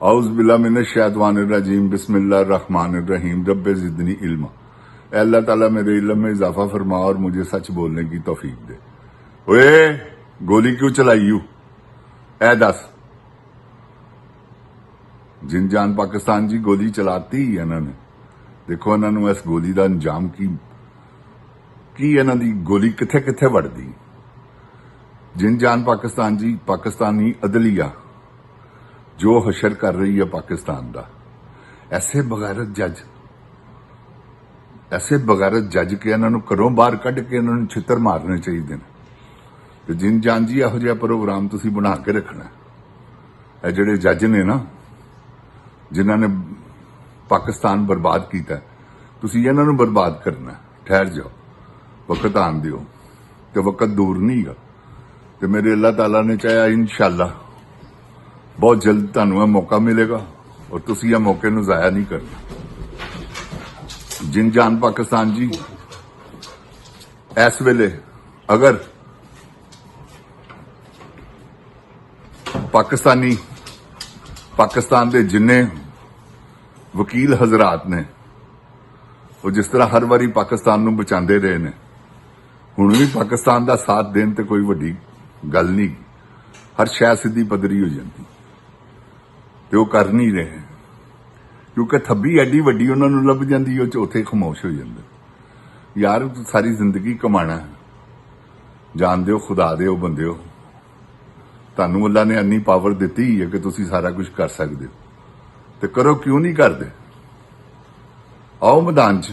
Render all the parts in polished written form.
औज़ बिल्लाहि मिनश शैतानिर रजीम बिस्मिल्लाहिर रहमानिर रहीम रब्बे ज़िदनी इल्मा। अल्लाह ताला मेरे इल्म में इजाफा फरमा और मुझे सच बोलने की तौफीक दे। ओए गोली क्यों चलाई यू? ए दस जिन जान पाकिस्तान जी गोली चलाती ही इन्होंने। देखो इन्होंने इस गोली का अंजाम की इन्हों की गोली किथे किथे वड़दी। जिन जान पाकिस्तान जी पाकिस्तानी अदलिया जो हशर कर रही है पाकिस्तान का, ऐसे बगैरत जज के इन्हों घरों बाहर कढ़ के इन्होंने छित्र मारने चाहिए। तो जिन जान जी यहो जिहा प्रोग्राम तुसीं बना के रखना। ये जिहड़े जज ने ना जिन्हों ने पाकिस्तान बर्बाद किया, तुसीं इन्हों बर्बाद करना। ठहर जाओ, वक्त आन दिओ, तो वक्त दूर नहीं गा। तो मेरे अल्लाह ताला ने चाहा इंशाअल्लाह बहुत जल्द तुहानूं यह मौका मिलेगा और तुसीं यह मौके नूं जाया नहीं करना। जिन जान पाकिस्तान जी इस वेले अगर पाकिस्तान के जिन्ने वकील हजरात ने वो जिस तरह हर बारी पाकिस्तान नूं बचाते रहे ने, हुण भी पाकिस्तान का साथ देन ते कोई वड्डी गल नहीं। हर शय सीधी पदरी हो जाती, तो वो कर नहीं रहे क्योंकि थब्बी एडी वड्डी उन्होंने लभ जाती, वो चौथे खामोश हो जाते। यार सारी जिंदगी कमाना है, जान दो खुदा दे बंदे हो। तुहानूं अल्लाह ने इन्नी पावर दी ही है कि तुसीं सारा कुछ कर सकते हो, तो करो क्यों नहीं करते? आओ मैदान च,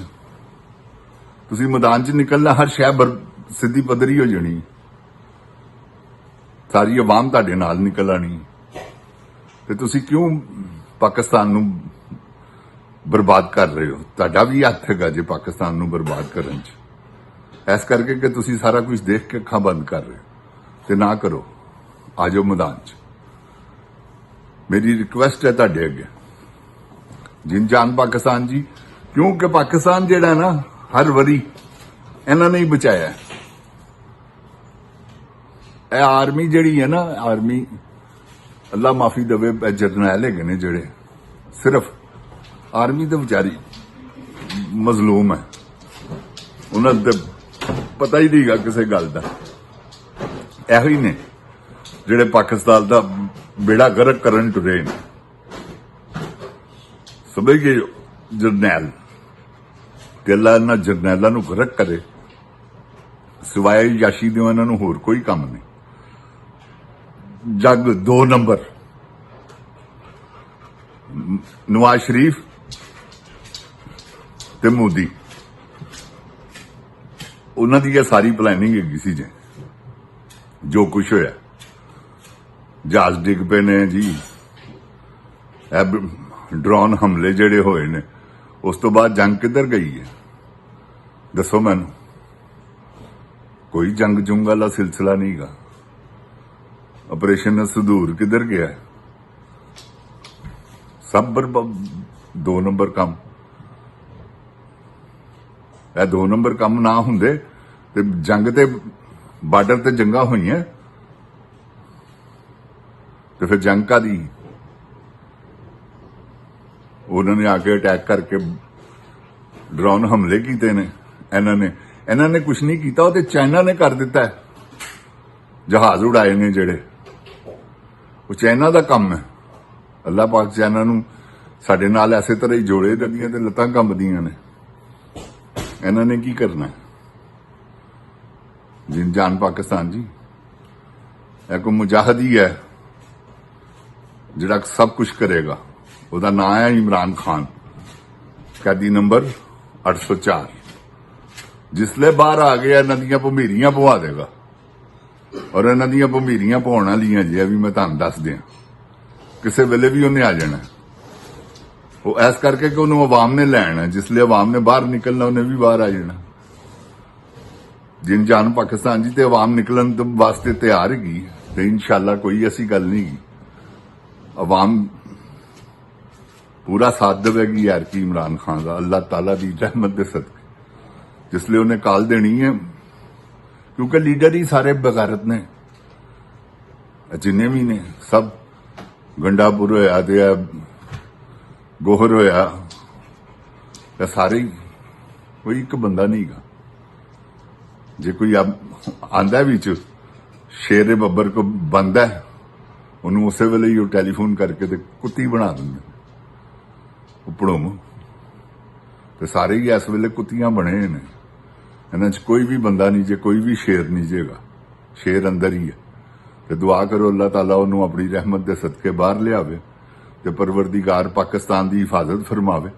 तुसीं मैदान च निकलना, हर शय सीधी पदरी हो जानी, सारी अवाम तुहाडे नाल निकल आनी। तो तुसीं क्यों पाकिस्तान नूं बर्बाद कर रहे हो? तुहाडा भी हत्थ हैगा जे पाकिस्तान नूं बर्बाद करन च, इस करके कि तुसीं सारा कुछ देख के अखां बंद कर रहे हो। तो ना करो, आ जाओ मैदान च। मेरी रिक्वेस्ट है तुहाडे अगे, जिन जान पाकिस्तान जी, क्योंकि पाकिस्तान जिहड़ा ना हर वरी इन्होंने ही बचाया है। आर्मी जिहड़ी है ना, आर्मी अल्लाह माफी देवे, जरनैल है ने जिहड़े, सिर्फ आर्मी तो बेचारी मजलूम है, उन्होंने पता ही नहीं गा किसी गल का। यह ही ने जिहड़े पाकिस्तान का बेड़ा गर्क करन टुरे ने। समझ गए जरनैल? ते अल्लाह इन्हां जरनैलां नूं गर्क करे, सिवाय याशी दे इन्हां नूं होर कोई काम नहीं। जग 2 नंबर नवाज शरीफ ते मोदी, उन्हां दी यह सारी प्लैनिंग हैगी सी जे जो कुछ होया। जहाज डिग पे ने जी, ड्रोन हमले जिहड़े होए ने, उस तो बाद जंग किधर गई है? दसो मैनू। कोई जंग जुंग वाला सिलसिला नहीं गा। ऑपरेशन सुधूर किधर गया है? सब 2 नंबर काम। यह 2 नंबर काम ना हुंदे ते जंग ते बार्डर ते जंगा हुई है, तो फिर जंग का दी? उन्होंने आके अटैक करके ड्रोन हमले किए ने। इन्होंने कुछ नहीं किया, तो चाइना ने कर दिता है। जहाज उड़ाए ने जिहड़े, वो चाइना का काम है। अल्लाह पाक चाइना नूं साडे नाल इसे तरह ही जोड़े, जदियां ते लत्तां कंबदियां ने। इन्होंने की करना है? जिन जान पाकिस्तान जी, एक मुजाहिद ही है जिहड़ा सब कुछ करेगा। उसका नाम है इमरान खान, कैदी नंबर 804। जिसले बाहर आ गया इन्हां दियां भंभीरियां पवा देगा, और इन्हां दियां भंभीरियां पवाउण वालियां जे भी मैं तुहानूं दस दियां, किसी वेले भी उन्हें आ जाना। वो ऐस करके कि उन्होंने अवाम ने लैना, जिसले अवाम ने बाहर निकलना उन्हें भी बाहर आ जाना। जिन जान पाकिस्तान जी ते अवाम निकलन वास्ते तैयार हैगी, तो इंशाअल्लाह कोई ऐसी गल नहीं गी। अवाम पूरा साथ देगी यार की इमरान खान का, अल्लाह ताला की रहमत दे सदके। जिसले उन्हें कॉल देनी है, क्योंकि लीडर ही सारे बगैरत ने, जिन्हें भी ने सब ਗੰਡਾਪੁਰ ਹੋਇਆ ਤੇ ਗੋਹਰ ਹੋਇਆ, ਇਹ ਸਾਰੇ ਹੀ ਕੋਈ ਇੱਕ ਬੰਦਾ ਨਹੀਂ ਗਾ। ਜੇ ਕੋਈ ਆਂਦਾ ਵਿੱਚ ਸ਼ੇਰੇ ਬੱਬਰ ਕੋ ਬੰਦਾ ਹੈ, ਉਹਨੂੰ ਉਸੇ ਵੇਲੇ ਹੀ ਉਹ ਟੈਲੀਫੋਨ ਕਰਕੇ ਤੇ ਕੁੱਤੀ ਬਣਾ ਦਿੰਦੇ ਉਪੜੋਂ। ਤੇ ਸਾਰੇ ਹੀ ਇਸ ਵੇਲੇ ਕੁੱਤੀਆਂ ਬਣੇ ਨੇ। ਇਹਨਾਂ 'ਚ ਕੋਈ ਵੀ ਬੰਦਾ ਨਹੀਂ ਜੇ, ਕੋਈ ਵੀ ਸ਼ੇਰ ਨਹੀਂ ਜੇਗਾ। ਸ਼ੇਰ ਅੰਦਰ ਹੀ ਹੈ। ਤੇ ਦੁਆ ਕਰੋ ਅੱਲਾਹ ਤਾਲਾ ਉਹਨੂੰ ਆਪਣੀ ਰਹਿਮਤ ਦੇ ਸਦਕੇ ਬਾਹਰ ਲਿਆਵੇ ਤੇ ਪਰਵਰਦੀਗਾਰ ਪਾਕਿਸਤਾਨ ਦੀ ਹਿਫਾਜ਼ਤ ਫਰਮਾਵੇ।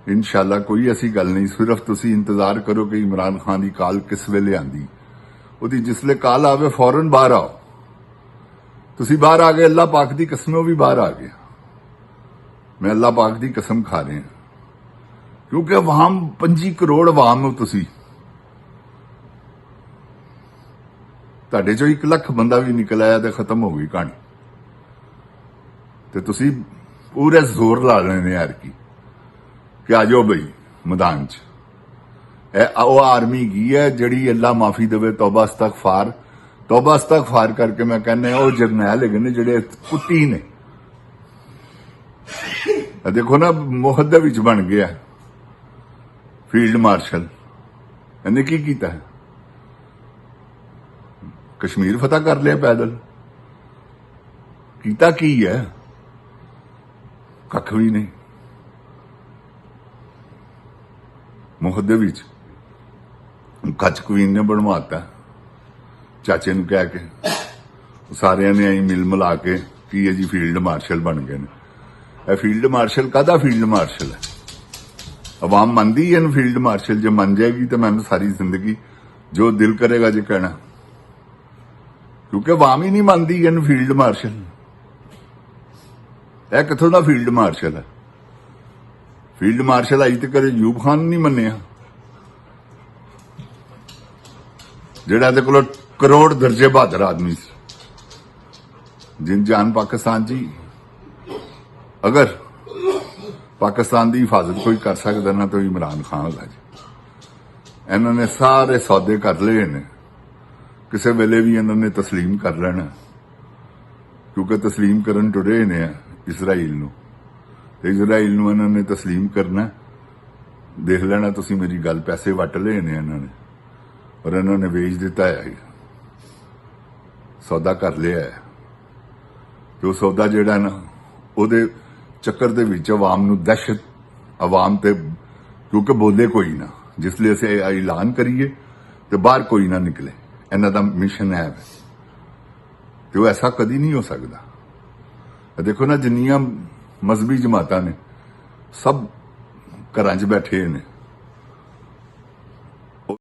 ਇਨਸ਼ਾਅੱਲਾ ਕੋਈ ਐਸੀ ਗੱਲ ਨਹੀਂ। ਸਿਰਫ ਤੁਸੀਂ ਇੰਤਜ਼ਾਰ ਕਰੋ ਕਿ ਇਮਰਾਨ ਖਾਨ ਦੀ ਕਾਲ ਕਿਸ ਵੇਲੇ ਆਂਦੀ। ਉਹਦੀ ਜਿਸਲੇ ਕਾਲ ਆਵੇ ਫੌਰਨ ਬਾਹਰ ਆਓ। ਤੁਸੀਂ ਬਾਹਰ ਆ ਗਏ, ਅੱਲਾਹ ਪਾਕ ਦੀ ਕਸਮ ਉਹ ਵੀ ਬਾਹਰ ਆ ਗਿਆ। ਮੈਂ ਅੱਲਾਹ ਪਾਕ ਦੀ ਕਸਮ ਖਾ ਰਿਹਾ, ਕਿਉਂਕਿ ਆਵਾਮ 25 ਕਰੋੜ ਆਵਾਮ ਹੋ ਤੁਸੀਂ। ਤੁਹਾਡੇ ਚੋਂ 1 ਲੱਖ ਬੰਦਾ ਵੀ ਨਿਕਲ ਆਇਆ ਤੇ ਖਤਮ ਹੋ ਗਈ ਕਹਾਣੀ। ਤੇ ਤੁਸੀਂ ਪੂਰੇ ਜ਼ੋਰ ਲਾ ਰਹੇ ਨੇ ਯਾਰ ਕਿ ਆ ਜਾਓ ਬਈ ਮੈਦਾਨ 'ਚ। ਇਹ ਉਹ ਆਰਮੀ ਗਈ ਹੈ ਜਿਹੜੀ ਅੱਲਾ ਮਾਫੀ ਦੇਵੇ, ਤੌਬਾ ਇਸਤਗਫਾਰ ਕਰਕੇ ਮੈਂ ਕਹਿੰਦਾ ਉਹ ਜਰਨੈਲ ਹੈਗੇ ਨੇ ਜਿਹੜੇ ਕੁੱਤੀ ਨੇ। ਦੇਖੋ ਨਾ ਮੁਹੱਦੇ ਵਿੱਚ ਬਣ ਗਿਆ ਫੀਲਡ ਮਾਰਸ਼ਲ। ਇਹਨੇ ਕੀ ਕੀਤਾ? ਕਸ਼ਮੀਰ ਫਤਹ ਕਰ ਲਿਆ ਪੈਦਲ। ਕੀਤਾ ਕੀ ਹੈ? ਕੱਖ ਵੀ ਨਹੀਂ। ਮੁਹੱਦੇ ਵਿੱਚ ਕੱਚ ਕੁਈਨ ਨੇ ਬਣਵਾਤਾ ਚਾਚੇ ਨੂੰ ਕਹਿ ਕੇ। ਸਾਰਿਆਂ ਨੇ ਆਈ ਮਿਲ ਮਿਲਾ ਕੇ ਕੀ ਹੈ ਜੀ ਫੀਲਡ ਮਾਰਸ਼ਲ ਬਣ ਗਏ ਨੇ। ਇਹ ਫੀਲਡ ਮਾਰਸ਼ਲ ਕਾਹਦਾ ਫੀਲਡ ਮਾਰਸ਼ਲ ਹੈ? ਆਵਾਮ ਮੰਨਦੀ ਹੈ ਇਹਨੂੰ ਫੀਲਡ ਮਾਰਸ਼ਲ। ਜੇ ਮੰਨ ਜਾਏਗੀ ਤਾਂ ਮੈਨੂੰ ਸਾਰੀ ਜ਼ਿੰਦਗੀ ਜੋ ਦਿਲ ਕਰੇਗਾ ਜੇ ਕਹਿਣਾ, ਕਿਉਂਕਿ ਆਵਾਮ ਹੀ ਨਹੀਂ ਮੰਨਦੀ ਇਹਨੂੰ ਫੀਲਡ ਮਾਰਸ਼ਲ। ਇਹ ਕਿੱਥੋਂ ਦਾ ਫੀਲਡ ਮਾਰਸ਼ਲ ਹੈ? ਫੀਲਡ ਮਾਰਸ਼ਲ ਅਜੇ ਤੱਕ ਅਯੂਬ ਖਾਨ ਨਹੀਂ ਮੰਨਿਆ, ਜਿਹੜਾ ਇਹਦੇ ਕੋਲ ਕਰੋੜ ਦਰਜੇ ਬਹਾਦਰ ਆਦਮੀ ਸੀ। ਜਿਨ ਜਾਨ ਪਾਕਿਸਤਾਨ ਜੀ, ਅਗਰ ਪਾਕਿਸਤਾਨ ਦੀ ਹਿਫਾਜ਼ਤ ਕੋਈ ਕਰ ਸਕਦਾ ਨਾ ਤਾਂ ਇਮਰਾਨ ਖਾਨ ਹੈਗਾ ਜੀ। ਇਹਨਾਂ ਨੇ ਸਾਰੇ ਸੌਦੇ ਕਰ ਲਏ ਨੇ, ਕਿਸੇ ਵੇਲੇ ਵੀ ਇਹਨਾਂ ਨੇ ਤਸਲੀਮ ਕਰ ਲੈਣਾ, ਕਿਉਂਕਿ ਤਸਲੀਮ ਕਰਨ ਟੁਰੇ ਨੇ ਇਜ਼ਰਾਈਲ ਨੂੰ। ਤੇ ਇਜ਼ਰਾਈਲ ਨੂੰ ਇਹਨਾਂ ਨੇ ਤਸਲੀਮ ਕਰਨਾ। ਦੇਖ ਲੈਣਾ ਤੁਸੀਂ ਮੇਰੀ ਗੱਲ, ਪੈਸੇ ਵੱਟ ਲਏ ਨੇ ਇਹਨਾਂ ਨੇ ਔਰ ਇਹਨਾਂ ਨੇ ਵੇਚ ਦਿੱਤਾ ਹੈ, ਸੌਦਾ ਕਰ ਲਿਆ ਹੈ। ਤੇ ਉਹ ਸੌਦਾ ਜਿਹੜਾ ਨਾ ਉਹਦੇ ਚੱਕਰ ਦੇ ਵਿੱਚ ਆਵਾਮ ਨੂੰ ਦਹਿਸ਼ਤ, ਆਵਾਮ ਤੇ ਕਿਉਂਕਿ ਬੋਲੇ ਕੋਈ ਨਾ, ਜਿਸ ਲਈ ਅਸੀਂ ਐਲਾਨ ਕਰੀਏ ਤੇ ਬਾਹਰ ਕੋਈ ਨਾ ਨਿਕਲੇ। ਇਹਨਾਂ ਦਾ ਮਿਸ਼ਨ ਹੈ ਤੇ ਉਹ ਐਸਾ ਕਦੀ ਨਹੀਂ ਹੋ ਸਕਦਾ। ਦੇਖੋ ਨਾ ਜਿੰਨੀਆਂ ਮਜ਼ਹਬੀ ਜਮਾਤਾਂ ਨੇ ਸਭ ਘਰਾਂ 'ਚ ਬੈਠੇ ਨੇ,